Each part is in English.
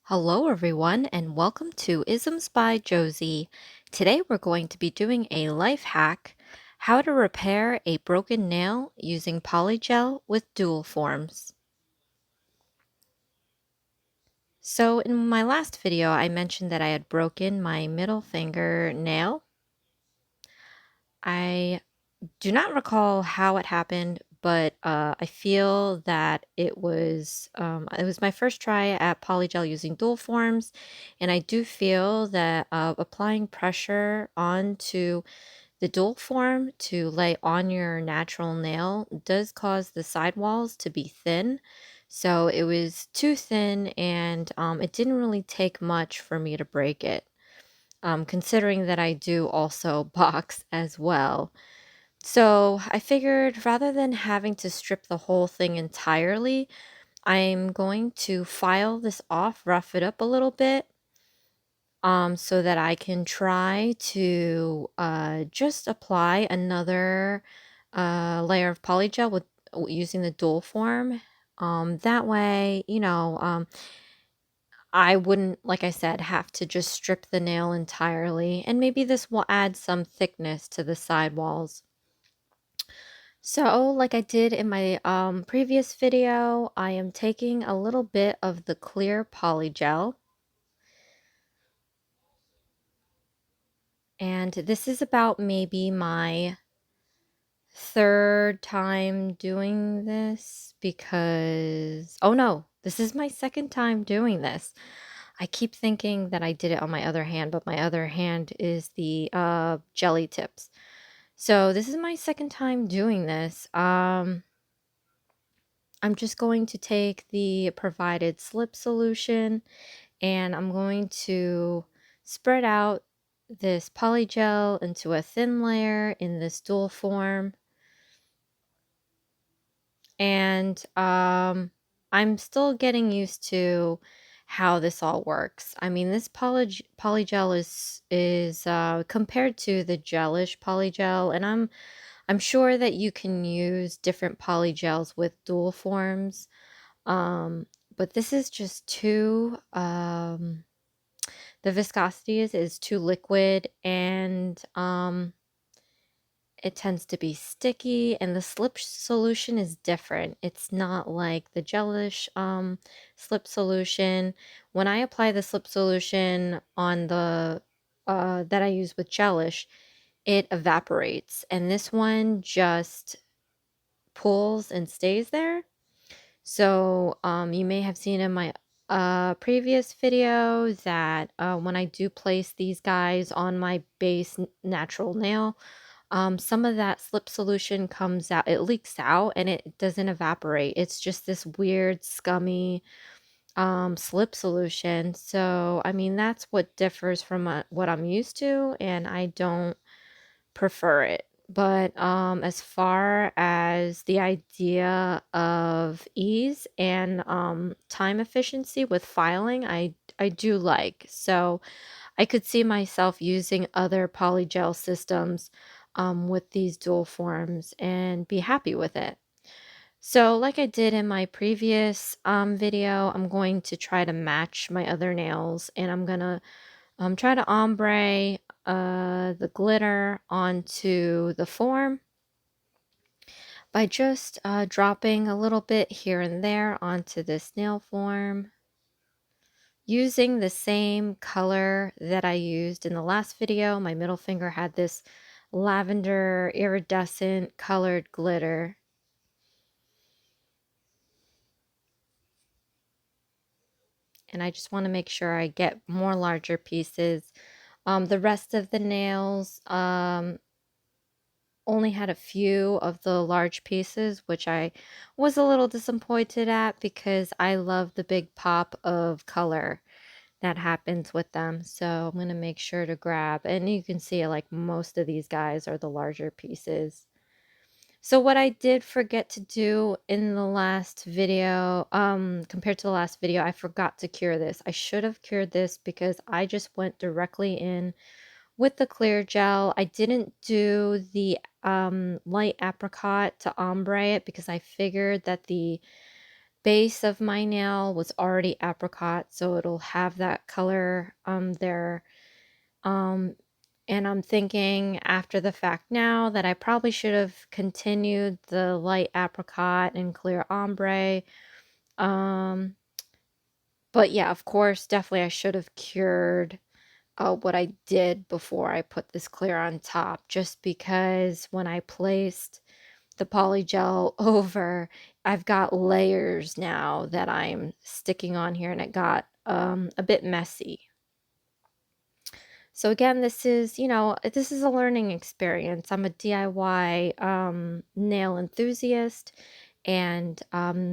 Hello everyone and welcome to Isms by Josie. Today we're going to be doing a life hack, how to repair a broken nail using Polygel with Dualforms. So in my last video I mentioned that I had broken my middle finger nail. I do not recall how it happened, but I feel that it was my first try at Polygel using dual forms, and I do feel that applying pressure onto the dual form to lay on your natural nail does cause the sidewalls to be thin. So it was too thin, and it didn't really take much for me to break it, considering that I do also box as well. So I figured rather than having to strip the whole thing entirely, I'm going to file this off, rough it up a little bit, so that I can try to just apply another layer of polygel with using the dual form. That way, I wouldn't, like I said, have to just strip the nail entirely, and maybe this will add some thickness to the sidewalls. So, like I did in my previous video, I am taking a little bit of the clear polygel. And this is about maybe my third time doing this because, oh no, this is my second time doing this. I keep thinking that I did it on my other hand, but my other hand is the jelly tips. So this is my second time doing this. I'm just going to take the provided slip solution and I'm going to spread out this polygel into a thin layer in this dual form. And I'm still getting used to how this all works. I mean, this polygel is compared to the Gelish polygel, and I'm sure that you can use different polygels with dual forms. But this is just too, the viscosity is too liquid, and it tends to be sticky, and the slip solution is different. It's not like the gelish slip solution. When I apply the slip solution on the that I use with gelish, it evaporates, and this one just pulls and stays there. So you may have seen in my previous video that when I do place these guys on my base natural nail, some of that slip solution comes out, it leaks out, and it doesn't evaporate. It's just this weird, scummy slip solution. So, I mean, that's what differs from what I'm used to, and I don't prefer it. But as far as the idea of ease and time efficiency with filing, I do like. So I could see myself using other polygel systems with these dual forms and be happy with it. So like I did in my previous video, I'm going to try to match my other nails, and I'm going to try to ombre the glitter onto the form by just dropping a little bit here and there onto this nail form, using the same color that I used in the last video. My middle finger had this lavender iridescent colored glitter. And I just want to make sure I get more larger pieces. The rest of the nails only had a few of the large pieces, which I was a little disappointed at because I love the big pop of color that happens with them. So I'm going to make sure to grab, and you can see like most of these guys are the larger pieces. So what I did forget to do in the last video, compared to the last video, I forgot to cure this. I should have cured this because I just went directly in with the clear gel. I didn't do the light apricot to ombre it because I figured that the base of my nail was already apricot, so it'll have that color there. Um, and I'm thinking after the fact now that I probably should have continued the light apricot and clear ombre. Um, but yeah, of course, definitely I should have cured what I did before I put this clear on top, just because when I placed the polygel over, I've got layers now that I'm sticking on here, and it got a bit messy. So again, this is, this is a learning experience. I'm a DIY nail enthusiast, and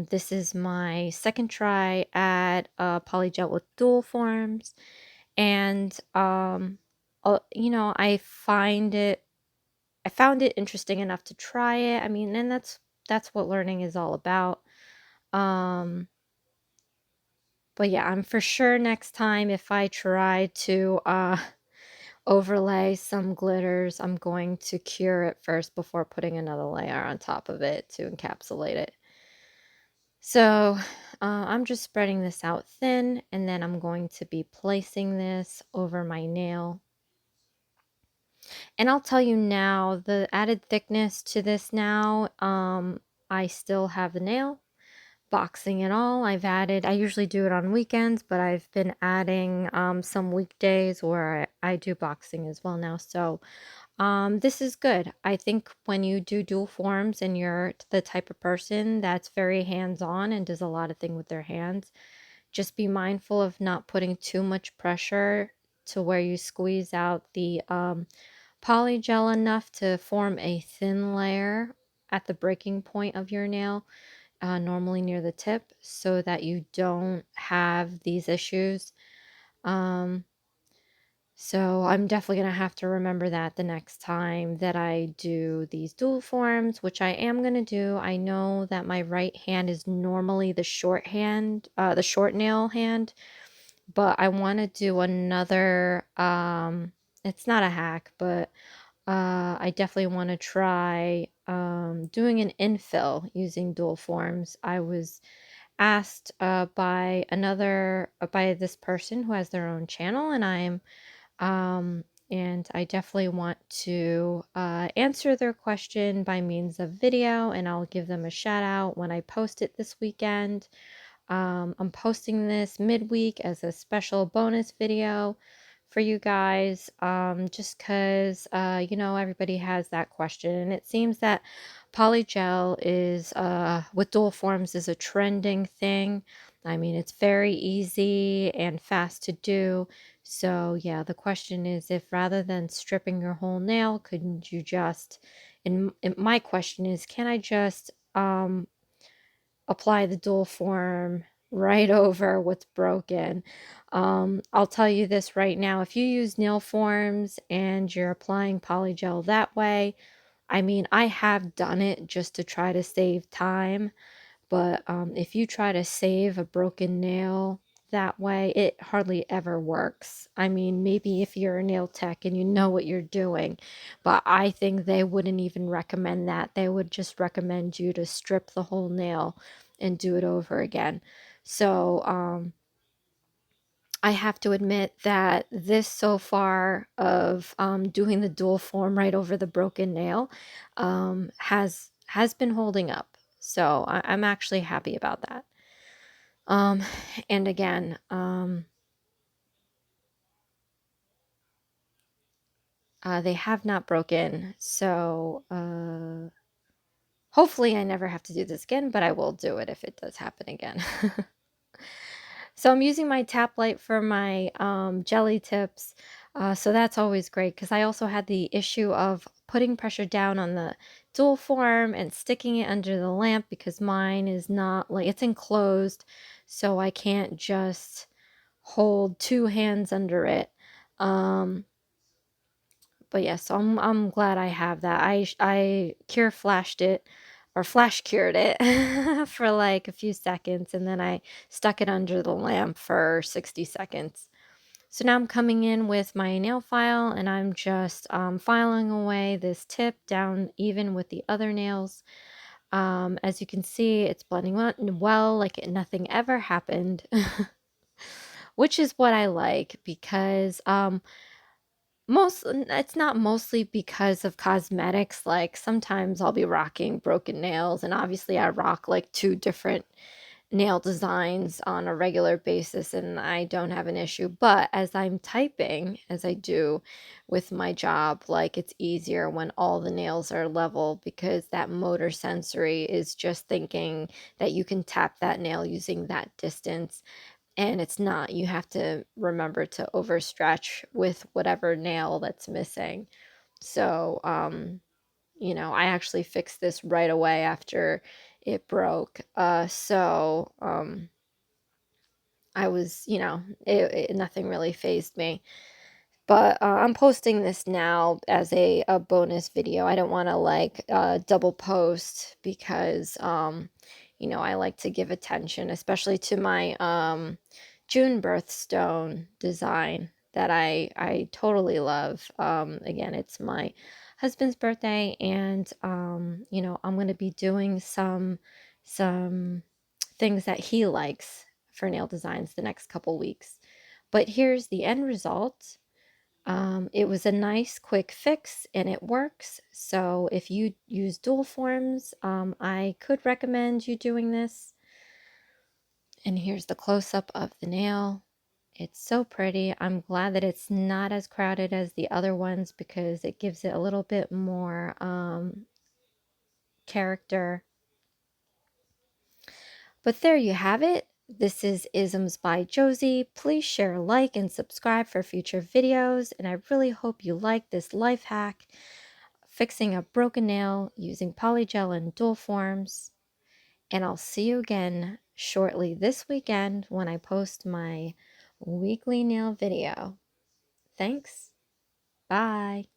this is my second try at polygel with Dualforms. And I found it interesting enough to try it. I mean, and that's what learning is all about. Um, but yeah, I'm for sure next time if I try to overlay some glitters, I'm going to cure it first before putting another layer on top of it to encapsulate it. So I'm just spreading this out thin, and then I'm going to be placing this over my nail. And I'll tell you now, the added thickness to this now, I still have the nail, boxing and all. I usually do it on weekends, but I've been adding some weekdays where I do boxing as well now. So this is good. I think when you do dual forms and you're the type of person that's very hands-on and does a lot of things with their hands, just be mindful of not putting too much pressure to where you squeeze out the polygel enough to form a thin layer at the breaking point of your nail, normally near the tip, so that you don't have these issues. Um, so I'm definitely going to have to remember that the next time that I do these dual forms, which I am going to do. I know that my right hand is normally the short hand, the short nail hand, but I want to do another, it's not a hack, but I definitely want to try doing an infill using dual forms. I was asked by this person who has their own channel, and I definitely want to answer their question by means of video, and I'll give them a shout out when I post it this weekend. I'm posting this midweek as a special bonus video for you guys, just because, everybody has that question. And it seems that polygel is, with dual forms, is a trending thing. I mean, it's very easy and fast to do. So, yeah, the question is if rather than stripping your whole nail, couldn't you just, and my question is, can I just, apply the dual form right over what's broken? I'll tell you this right now, if you use nail forms and you're applying polygel that way, I mean, I have done it just to try to save time, but if you try to save a broken nail that way, it hardly ever works. I mean, maybe if you're a nail tech and you know what you're doing, but I think they wouldn't even recommend that. They would just recommend you to strip the whole nail and do it over again. So, I have to admit that this so far of doing the dual form right over the broken nail has been holding up. So I'm actually happy about that. Um, and again, they have not broken. So hopefully I never have to do this again, but I will do it if it does happen again. So I'm using my tap light for my jelly tips. So that's always great because I also had the issue of putting pressure down on the dual form and sticking it under the lamp because mine is not like it's enclosed, so I can't just hold two hands under it. Um, but yeah, so I'm glad I have that. I cure flashed it or flash cured it for like a few seconds, and then I stuck it under the lamp for 60 seconds. So now I'm coming in with my nail file, and I'm just filing away this tip down even with the other nails. As you can see, it's blending well, like nothing ever happened, which is what I like because it's not mostly because of cosmetics. Like sometimes I'll be rocking broken nails, and obviously I rock like two different nail designs on a regular basis and I don't have an issue. But as I'm typing, as I do with my job, like it's easier when all the nails are level because that motor sensory is just thinking that you can tap that nail using that distance. And it's not. You have to remember to overstretch with whatever nail that's missing. So, I actually fixed this right away after it broke. I was, nothing really phased me. But I'm posting this now as a bonus video. I don't want to like double post because, I like to give attention, especially to my June birthstone design that I totally love. Again, it's my husband's birthday, and I'm going to be doing some things that he likes for nail designs the next couple weeks. But here's the end result. It was a nice quick fix and it works. So if you use Dualforms, I could recommend you doing this. And here's the close-up of the nail. It's so pretty. I'm glad that it's not as crowded as the other ones because it gives it a little bit more character. But there you have it. This is Isms by Josie. Please share, like, and subscribe for future videos. And I really hope you like this life hack, fixing a broken nail using Polygel and Dualforms. And I'll see you again shortly this weekend when I post my weekly nail video. Thanks. Bye.